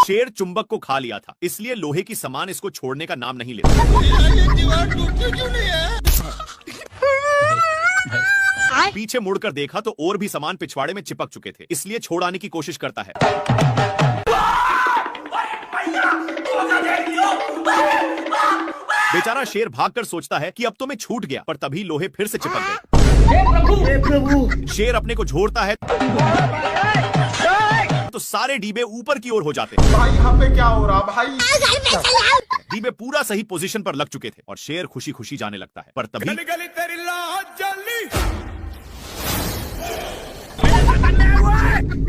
शेर चुंबक को खा लिया था, इसलिए लोहे की सामान इसको छोड़ने का नाम नहीं लेता। पीछे मुड़कर देखा तो और भी सामान पिछवाड़े में चिपक चुके थे, इसलिए छोड़ाने की कोशिश करता है। बेचारा शेर भागकर सोचता है कि अब तो मैं छूट गया, पर तभी लोहे फिर से चिपक गए। हे प्रभु! शेर अपने को झोरता है तो सारे डीबे ऊपर की ओर हो जाते हैं। भाई यहाँ पे क्या हो रहा भाई? डीबे पूरा सही पोजीशन पर लग चुके थे और शेर खुशी खुशी जाने लगता है, पर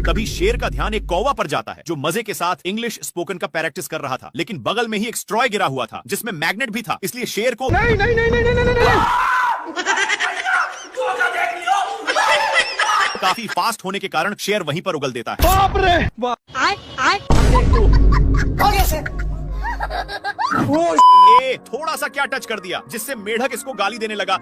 तभी शेर का ध्यान एक कौवा पर जाता है जो मजे के साथ इंग्लिश स्पोकन का प्रैक्टिस कर रहा था, लेकिन बगल में ही एक स्ट्रॉय गिरा हुआ था जिसमें मैग्नेट भी था, इसलिए शेर को काफी फास्ट होने के कारण शेर वहीं पर उगल देता है। बाप रे बाप। थोड़ा सा क्या टच कर दिया जिससे मेढक इसको गाली देने लगा,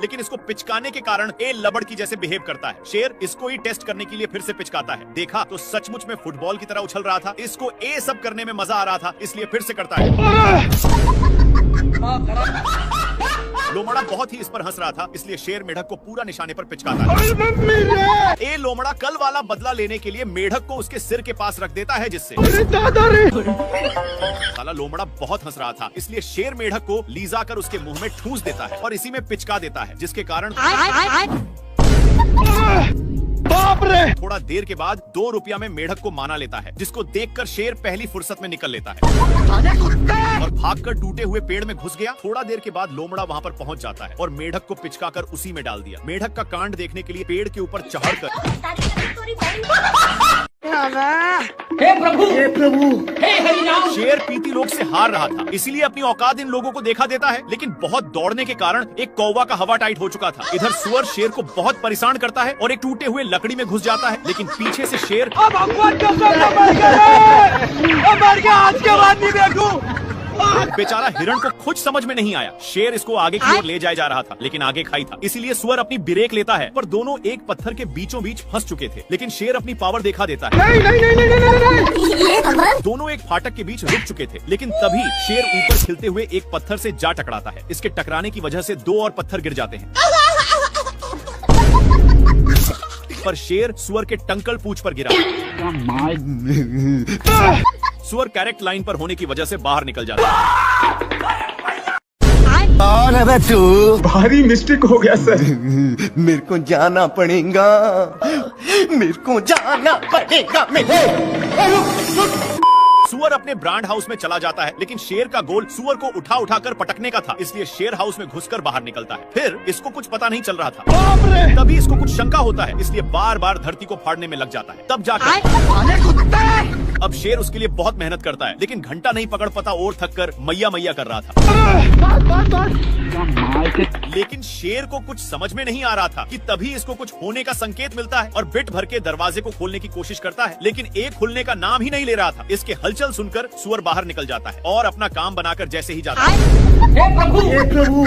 लेकिन इसको पिचकाने के कारण ए लबड़ की जैसे बिहेव करता है। शेर इसको ही टेस्ट करने के लिए फिर से पिचकाता है। देखा तो सचमुच में फुटबॉल की तरह उछल रहा था। इसको ए सब करने में मजा आ रहा था, इसलिए फिर से करता है। लोमड़ा बहुत ही इस पर हंस रहा था, इसलिए शेर मेढक को पूरा निशाने पर पिचकाता है। ए लोमड़ा कल वाला बदला लेने के लिए मेढक को उसके सिर के पास रख देता है, जिससे साला लोमड़ा बहुत हंस रहा था, इसलिए शेर मेढक को लीजा कर उसके मुंह में ठूंस देता है और इसी में पिचका देता है, जिसके कारण बाप रे। थोड़ा देर के बाद 2 रुपया में मेढक को माना लेता है, जिसको देखकर शेर पहली फुर्सत में निकल लेता है और भागकर टूटे हुए पेड़ में घुस गया। थोड़ा देर के बाद लोमड़ा वहां पर पहुंच जाता है और मेढक को पिचकाकर उसी में डाल दिया। मेढक का कांड देखने के लिए पेड़ के ऊपर चढ़कर हे प्रभु, हे प्रभु, हे हरिनाम। शेर पीती लोग से हार रहा था, इसीलिए अपनी औकात इन लोगों को देखा देता है, लेकिन बहुत दौड़ने के कारण एक कौवा का हवा टाइट हो चुका था। इधर सुअर शेर को बहुत परेशान करता है और एक टूटे हुए लकड़ी में घुस जाता है, लेकिन पीछे से शेर आज के बाद नहीं देखूं। बेचारा हिरण को कुछ समझ में नहीं आया। शेर इसको आगे की ओर ले जाया जा रहा था, लेकिन आगे खाई था, इसीलिए सुअर अपनी ब्रेक लेता है, पर दोनों एक पत्थर के बीचों बीच फंस चुके थे, लेकिन शेर अपनी पावर दिखा देता है। नहीं। दोनों एक फाटक के बीच रुक चुके थे, लेकिन तभी शेर ऊपर खिलते हुए एक पत्थर से जा टकराता है। इसके टकराने की वजह से 2 और पत्थर गिर जाते हैं, पर शेर सुअर के टंकल पूंछ पर गिरा। सुअर करेक्ट लाइन पर होने की वजह से बाहर निकल जाता है। तू भारी मिस्टेक हो गया सर। मेरे को जाना पड़ेगा, मेरे को जाना पड़ेगा। सुअर अपने ब्रांड हाउस में चला जाता है, लेकिन शेर का गोल सुअर को उठा उठाकर पटकने का था, इसलिए शेर हाउस में घुसकर बाहर निकलता है। फिर इसको कुछ पता नहीं चल रहा था, तभी इसको कुछ शंका होता है, इसलिए बार बार धरती को फाड़ने में लग जाता है। तब जाकर अब शेर उसके लिए बहुत मेहनत करता है, लेकिन घंटा नहीं पकड़ पाता और थक कर मैया मैया कर रहा था। लेकिन शेर को कुछ समझ में नहीं आ रहा था कि तभी इसको कुछ होने का संकेत मिलता है और बिट भर के दरवाजे को खोलने की कोशिश करता है, लेकिन एक खुलने का नाम ही नहीं ले रहा था। इसके हलचल सुनकर सुअर बाहर निकल जाता है और अपना काम बनाकर जैसे ही जाता है, हे प्रभु, हे प्रभु।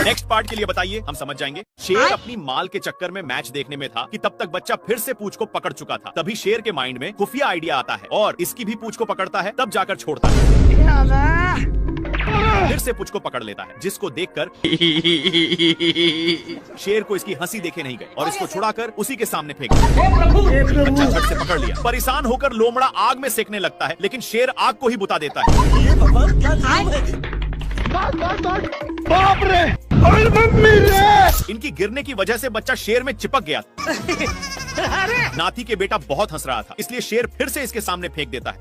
नेक्स्ट पार्ट के लिए बताइए, हम समझ जाएंगे। शेर अपनी माल के चक्कर में मैच देखने में था कि तब तक बच्चा फिर से पूंछ को पकड़ चुका था। तभी शेर के माइंड में खुफिया आइडिया आता है और इसकी भी पूंछ को पकड़ता है, तब जाकर छोड़ता है। फिर से पूंछ को पकड़ लेता है, जिसको देखकर शेर को इसकी हंसी देखे नहीं गई और इसको छुड़ाकर उसी के सामने फेंक दिया। बच्चा झट से पकड़ लिया। परेशान होकर लोमड़ा आग में सेकने लगता है, लेकिन शेर आग को ही बुता देता है। बाप रे, इनकी गिरने की वजह से बच्चा शेर में चिपक गया। नाती के बेटा बहुत हंस रहा था, इसलिए शेर फिर से इसके सामने फेंक देता है,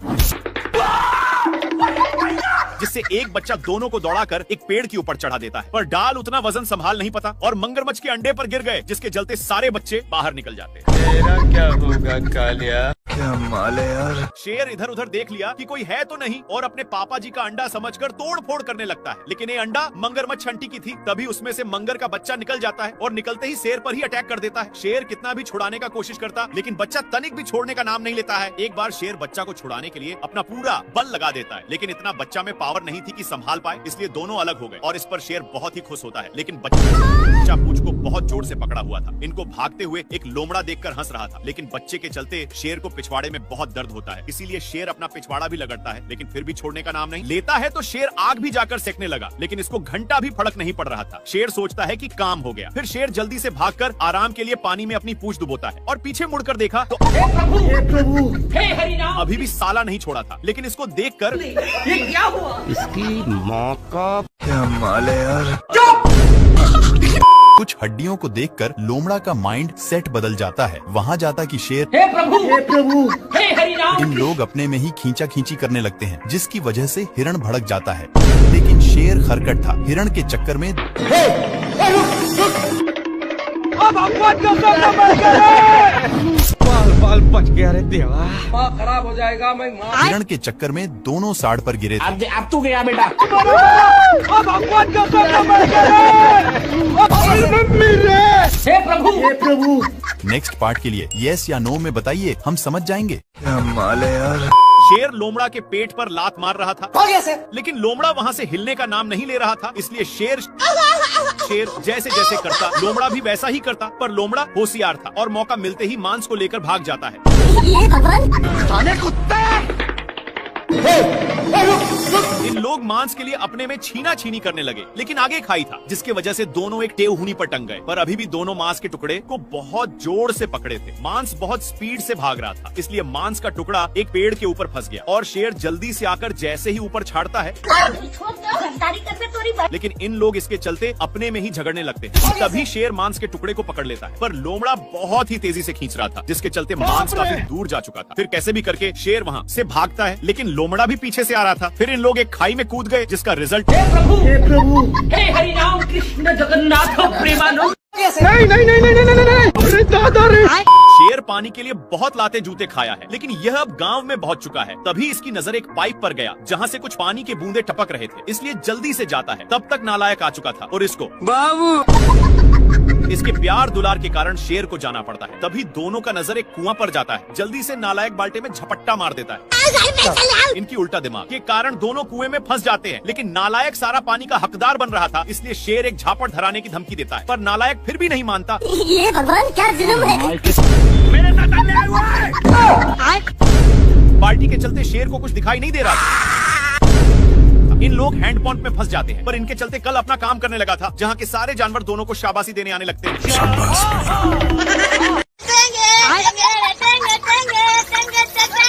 जिससे एक बच्चा दोनों को दौड़ाकर एक पेड़ के ऊपर चढ़ा देता है, पर डाल उतना वजन संभाल नहीं पाता और मगरमच्छ के अंडे पर गिर गए, जिसके चलते सारे बच्चे बाहर निकल जाते हैं। तेरा क्या होगा कालिया? क्या माल है यार। शेर इधर उधर देख लिया कि कोई है तो नहीं और अपने पापा जी का अंडा समझकर तोड़ फोड़ करने लगता है, लेकिन ये अंडा मगरमच्छ आंटी की थी। तभी उसमें से मंगर का बच्चा निकल जाता है और निकलते ही शेर पर ही अटैक कर देता है। शेर कितना भी छुड़ाने का कोशिश करता, लेकिन बच्चा तनिक भी छोड़ने का नाम नहीं लेता है। एक बार शेर बच्चा को छुड़ाने के लिए अपना पूरा बल लगा देता है, लेकिन इतना बच्चा में पावर नहीं थी कि संभाल पाए, इसलिए दोनों अलग हो गए। और इस पर शेर बहुत ही खुश होता है, लेकिन बच्चा पूंछ को बहुत जोर से पकड़ा हुआ था। इनको भागते हुए एक लोमड़ा देखकर हंस रहा था, लेकिन बच्चे के चलते शेर को पिछवाड़े में बहुत दर्द होता है। इसीलिए शेर अपना पिछवाड़ा भी लगड़ता है, लेकिन फिर भी छोड़ने का नाम नहीं लेता है। तो शेर आग भी जाकर सेकने लगा, लेकिन इसको घंटा भी फर्क नहीं पड़ रहा था। शेर सोचता है कि काम हो गया। फिर शेर जल्दी से भागकर आराम के लिए पानी में अपनी पूंछ डुबोता है और पीछे मुड़कर देखा तो हे प्रभु, हे हरिनाम। अभी भी साला नहीं छोड़ा था, लेकिन इसको देखकर ये क्या हुआ? इसकी माँ का क्या माल है यार। कुछ हड्डियों को देखकर लोमड़ा का माइंड सेट बदल जाता है। वहाँ जाता कि शेर, हे प्रभु, हे हरिनाम। इन लोग अपने में ही खींचा खींची करने लगते हैं, जिसकी वजह से हिरण भड़क जाता है। लेकिन शेर खरकट था, हिरण के चक्कर में बाल बच गया रे देवा। खराब हो जाएगा। मैं हिरण के चक्कर में दोनों साड़ पर गिरे थे। अब तू गया बेटा। हे प्रभु, हे प्रभु। नेक्स्ट पार्ट के लिए यस या नो में बताइए, हम समझ जाएंगे। क्या माल है यार। शेर लोमड़ा के पेट पर लात मार रहा था, लेकिन लोमड़ा वहाँ से हिलने का नाम नहीं ले रहा था। इसलिए शेर जैसे जैसे करता, लोमड़ा भी वैसा ही करता। पर लोमड़ा होशियार था और मौका मिलते ही मांस को लेकर भाग जाता है। इन लोग मांस के लिए अपने में छीना छीनी करने लगे, लेकिन आगे खाई था, जिसकी वजह से दोनों एक टेहुनी पर टंग गए। पर अभी भी दोनों मांस के टुकड़े को बहुत जोर से पकड़े थे। मांस बहुत स्पीड से भाग रहा था, इसलिए मांस का टुकड़ा एक पेड़ के ऊपर फंस गया और शेर जल्दी से आकर जैसे ही ऊपर छाड़ता है, लेकिन इन लोग इसके चलते अपने में ही झगड़ने लगते हैं। तभी शेर मांस के टुकड़े को पकड़ लेता है, पर लोमड़ा बहुत ही तेजी से खींच रहा था, जिसके चलते मांस काफी दूर जा चुका था। फिर कैसे भी करके शेर वहाँ से भागता है, लेकिन लोमड़ा भी पीछे से आ रहा था। फिर इन लोग एक खाई में कूद गए, जिसका रिजल्ट हे प्रभु, हे प्रभु, हे हरिनाम कृष्ण जगन्नाथ प्रेमानंद। शेर पानी के लिए बहुत लाते जूते खाया है, लेकिन यह अब गांव में पहुंच चुका है। तभी इसकी नजर एक पाइप पर गया, जहां से कुछ पानी के बूंदे टपक रहे थे, इसलिए जल्दी से जाता है। तब तक नालायक आ चुका था और इसको इसके प्यार दुलार के कारण शेर को जाना पड़ता है। तभी दोनों का नजर एक कुआं पर जाता है। जल्दी से नालायक बाल्टे में झपट्टा मार देता है। इनकी उल्टा दिमाग के कारण दोनों कुएं में फंस जाते हैं, लेकिन नालायक सारा पानी का हकदार बन रहा था, इसलिए शेर एक झापड़ धराने की धमकी देता है। पर नालायक फिर भी नहीं मानता। ये भगवान क्या जुल्म है। मेरे साथ अन्याय हुआ है। बाल्टी के चलते शेर को कुछ दिखाई नहीं दे रहा था। इन लोग हैंड पंप में फंस जाते हैं, पर इनके चलते कल अपना काम करने लगा था, जहाँ के सारे जानवर दोनों को शाबाशी देने आने लगते हैं।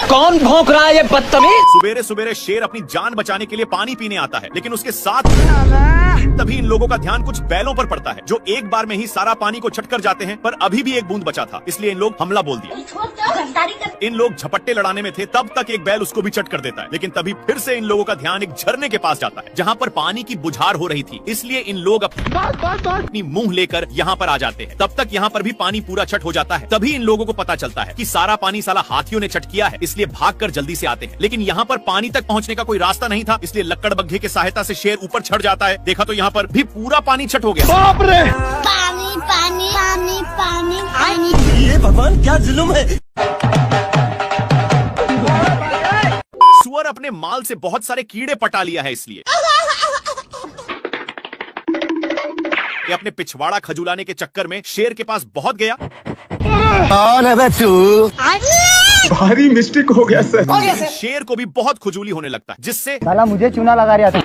कौन भौंक रहा है ये बदतमीज? सुबेरे सुबेरे शेर अपनी जान बचाने के लिए पानी पीने आता है, लेकिन उसके साथ तभी इन लोगों का ध्यान कुछ बैलों पर पड़ता है, जो एक बार में ही सारा पानी को छटकर जाते हैं। पर अभी भी एक बूंद बचा था, इसलिए इन लोग हमला बोल दिया। इन लोग झपट्टे लड़ाने में थे, तब तक एक बैल उसको भी चट कर देता है, लेकिन तभी फिर से इन लोगों का ध्यान एक झरने के पास जाता है, जहाँ पर पानी की बुझार हो रही थी। इसलिए इन लोग अपनी मुंह लेकर यहाँ पर आ जाते हैं। तब तक यहाँ पर भी पानी पूरा छट हो जाता है। तभी इन लोगों को पता चलता है कि सारा पानी साला हाथियों ने चट किया है, इसलिए भागकर जल्दी से आते हैं। लेकिन यहाँ पर पानी तक पहुँचने का कोई रास्ता नहीं था, इसलिए लक्कड़ बग्घे की सहायता से शेर ऊपर चढ़ जाता है। देखा तो यहाँ पर भी पूरा पानी छट हो गया। बाप रे! पानी पानी पानी पानी पानी। ये भगवान क्या जुल्म है। सुअर अपने माल से बहुत सारे कीड़े पटा लिया है, इसलिए ये अपने पिछवाड़ा खजुलाने के चक्कर में शेर के पास बहुत गया। कौन है बे तू? भारी मिस्टेक हो गया सर। शेर को भी बहुत खुजूली होने लगता है, जिससे साला मुझे चूना लगा रहा था।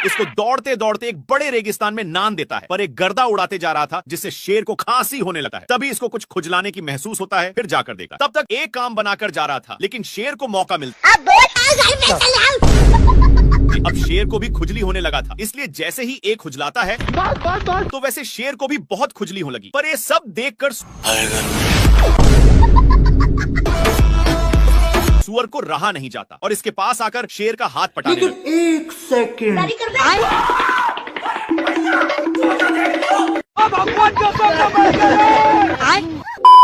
इसको दौड़ते दौड़ते एक बड़े रेगिस्तान में नान देता है, पर एक गर्दा उड़ाते जा रहा था, जिससे शेर को खांसी होने लगा है। तभी इसको कुछ खुजलाने की महसूस होता है, फिर जाकर देखा। तब तक एक काम बनाकर जा रहा था, लेकिन शेर को मौका मिलता। अब शेर को भी खुजली होने लगा था, इसलिए जैसे ही एक खुजलाता है तो वैसे शेर को भी बहुत खुजली होने लगी। पर ये सब देखकर सुअर को रहा नहीं जाता और इसके पास आकर शेर का हाथ पटाने लगा। एक सेकंड।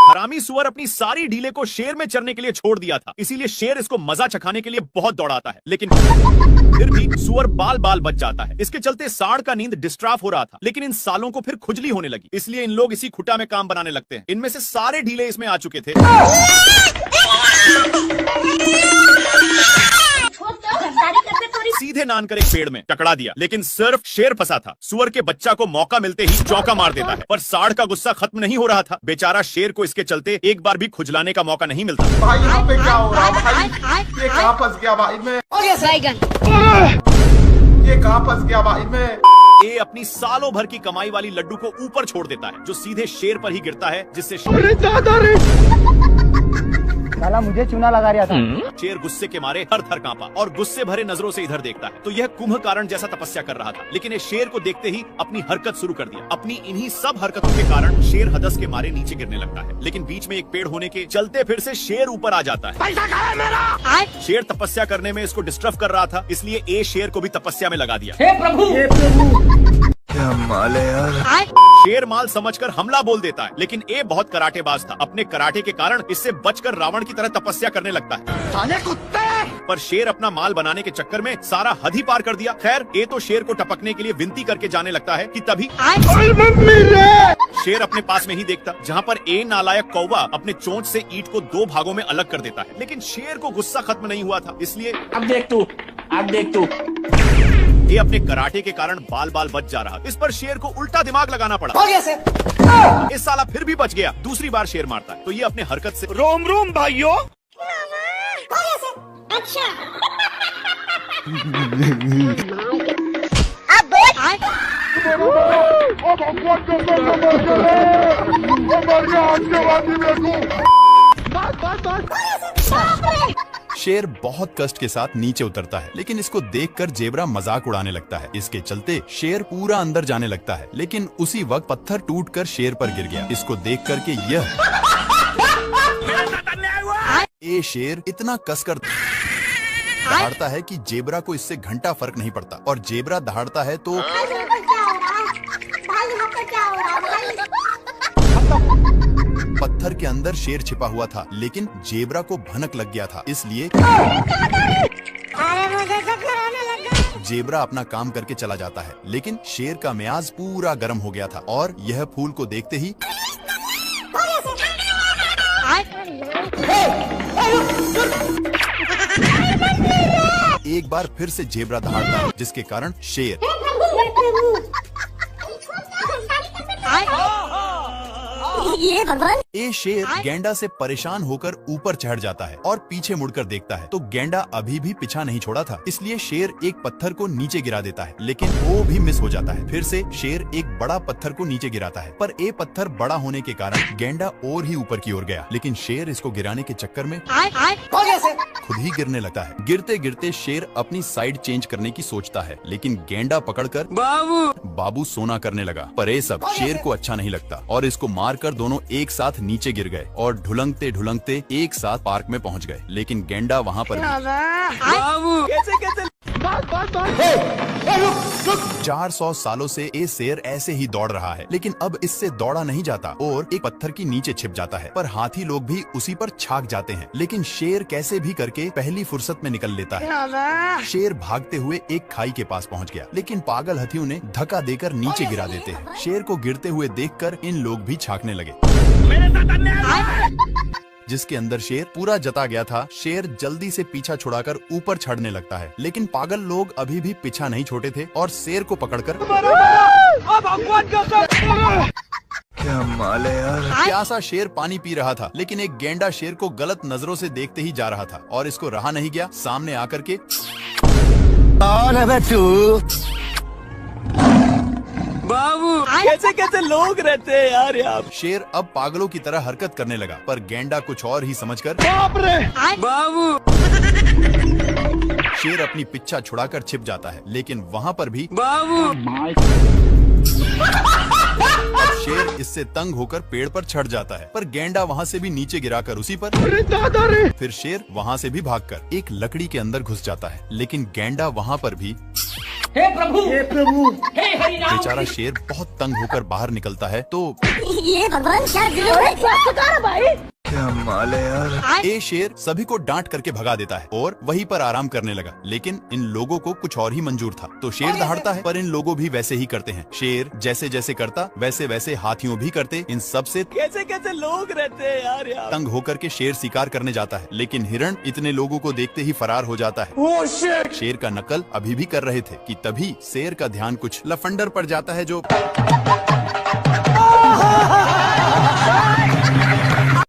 हरामी सुअर अपनी सारी ढीले को शेर में चरने के लिए छोड़ दिया था, इसीलिए शेर इसको मजा चखाने के लिए बहुत दौड़ाता है, लेकिन फिर भी सुअर बाल बाल बच जाता है। इसके चलते सांड का नींद डिस्ट्राफ हो रहा था, लेकिन इन सालों को फिर खुजली होने लगी, इसलिए इन लोग इसी खुटा में काम बनाने लगते हैं। इनमें से सारे ढीले इसमें आ चुके थे। सीधे नान कर एक पेड़ में टकरा दिया, लेकिन सिर्फ शेर फंसा था। सुअर के बच्चा को मौका मिलते ही चौका मार देता है, पर सांड का गुस्सा खत्म नहीं हो रहा था। बेचारा शेर को इसके चलते एक बार भी खुजलाने का मौका नहीं मिलता। भाई यहाँ पे क्या हो रहा है भाई? ये कहाँ फंस गया भाई मैं? ये कहाँ फंस गया भाई मैं? ये अपनी सालों भर की कमाई वाली लड्डू को ऊपर छोड़ देता है, जो सीधे शेर पर ही गिरता है, जिससे साला मुझे चूना लगा रहा था। शेर गुस्से के मारे हर थर कांपा और गुस्से भरे नजरों से इधर देखता है। तो यह कुंभकर्ण जैसा तपस्या कर रहा था, लेकिन ये शेर को देखते ही अपनी हरकत शुरू कर दिया। अपनी इन्हीं सब हरकतों के कारण शेर हदस के मारे नीचे गिरने लगता है, लेकिन बीच में एक पेड़ होने के चलते फिर से शेर ऊपर आ जाता है। पैसा कहाँ है मेरा? शेर तपस्या करने में इसको डिस्टर्ब कर रहा था, इसलिए ए शेर को भी तपस्या में लगा दिया। हे प्रभु क्या माल है यार। शेर माल समझकर हमला बोल देता है, लेकिन ए बहुत कराटेबाज था। अपने कराटे के कारण इससे बचकर रावण की तरह तपस्या करने लगता है। पर शेर अपना माल बनाने के चक्कर में सारा हद ही पार कर दिया। खैर, ए तो शेर को टपकने के लिए विनती करके जाने लगता है कि तभी शेर अपने पास में ही देखता, जहाँ पर ए नालायक कौवा अपने चोंच से ईंट को 2 भागों में अलग कर देता है। लेकिन शेर को गुस्सा खत्म नहीं हुआ था, इसलिए अब देख तू ये अपने कराटे के कारण बाल बाल बच जा रहा। इस पर शेर को उल्टा दिमाग लगाना पड़ा। इस साला फिर भी बच गया। दूसरी बार शेर मारता है, तो ये अपने हरकत से रोम रोम भाइयों। अच्छा शेर बहुत कष्ट के साथ नीचे उतरता है, लेकिन इसको देखकर जेबरा मजाक उड़ाने लगता है। इसके चलते शेर पूरा अंदर जाने लगता है, लेकिन उसी वक्त पत्थर टूटकर शेर पर गिर गया। इसको देख करके यह ए शेर इतना कसकर दहाड़ता है कि जेबरा को इससे घंटा फर्क नहीं पड़ता, और जेबरा दहाड़ता है तो पत्थर के अंदर शेर छिपा हुआ था, लेकिन जेबरा को भनक लग गया था, इसलिए जेबरा अपना काम करके चला जाता है। लेकिन शेर का मियाज पूरा गर्म हो गया था, और यह फूल को देखते ही एक बार फिर से जेबरा दहाड़ता है, जिसके कारण शेर ये भगवान। ए शेर गेंडा से परेशान होकर ऊपर चढ़ जाता है और पीछे मुड़कर देखता है, तो गेंडा अभी भी पीछा नहीं छोड़ा था, इसलिए शेर एक पत्थर को नीचे गिरा देता है, लेकिन वो भी मिस हो जाता है। फिर से शेर एक बड़ा पत्थर को नीचे गिराता है, पर ए पत्थर बड़ा होने के कारण गेंडा और ही ऊपर की ओर गया, लेकिन शेर इसको गिराने के चक्कर में खुद ही गिरने लगता है। गिरते गिरते शेर अपनी साइड चेंज करने की सोचता है, लेकिन गेंडा पकड़कर बाबू सोना करने लगा। पर ये सब शेर को अच्छा नहीं लगता, और इसको मारकर दोनों एक साथ नीचे गिर गए और ढुलंगते ढुलंगते एक साथ पार्क में पहुंच गए। लेकिन गेंडा वहाँ पर 400 सालों से ये शेर ऐसे ही दौड़ रहा है, लेकिन अब इससे दौड़ा नहीं जाता और एक पत्थर की नीचे छिप जाता है। पर हाथी लोग भी उसी पर छाक जाते हैं, लेकिन शेर कैसे भी करके पहली फुर्सत में निकल लेता है। शेर भागते हुए एक खाई के पास पहुंच गया, लेकिन पागल हाथियों ने धक्का देकर नीचे गिरा देते हैं। शेर को गिरते हुए देखकर इन लोग भी छाकने लगे। जिसके अंदर शेर पूरा जता गया था। शेर जल्दी से पीछा छुड़ाकर ऊपर चढ़ने लगता है, लेकिन पागल लोग अभी भी पीछा नहीं छोड़े थे और शेर को पकड़कर क्या माल है यार। प्यासा शेर पानी पी रहा था, लेकिन एक गेंडा शेर को गलत नजरों से देखते ही जा रहा था और इसको रहा नहीं गया। सामने आकर के कैसे कैसे लोग रहते हैं यार यहाँ। शेर अब पागलों की तरह हरकत करने लगा, पर गेंडा कुछ और ही समझकर शेर अपनी पिच्छा छुड़ाकर छिप जाता है, लेकिन वहाँ पर भी अब शेर इससे तंग होकर पेड़ पर चढ़ जाता है, पर गेंडा वहाँ से भी नीचे गिराकर उसी पर फिर शेर वहाँ से भी भागकर एक लकड़ी के अंदर घुस जाता है, लेकिन गेंडा वहाँ पर भी हे प्रभु हे हरि राम। बेचारा शेर बहुत तंग होकर बाहर निकलता है, तो ये भगवान क्या जुल्म है। क्या माल है यार। ए शेर सभी को डांट करके भगा देता है और वहीं पर आराम करने लगा, लेकिन इन लोगों को कुछ और ही मंजूर था। तो शेर दहाड़ता है, पर इन लोगों भी वैसे ही करते हैं। शेर जैसे जैसे करता वैसे वैसे हाथियों भी करते। इन सब से कैसे कैसे लोग रहते हैं यार यहाँ। तंग होकर के शेर शिकार करने जाता है, लेकिन हिरण इतने लोगों को देखते ही फरार हो जाता है। शेर का नकल अभी भी कर रहे थे कि तभी शेर का ध्यान कुछ लफंडर पर जाता है जो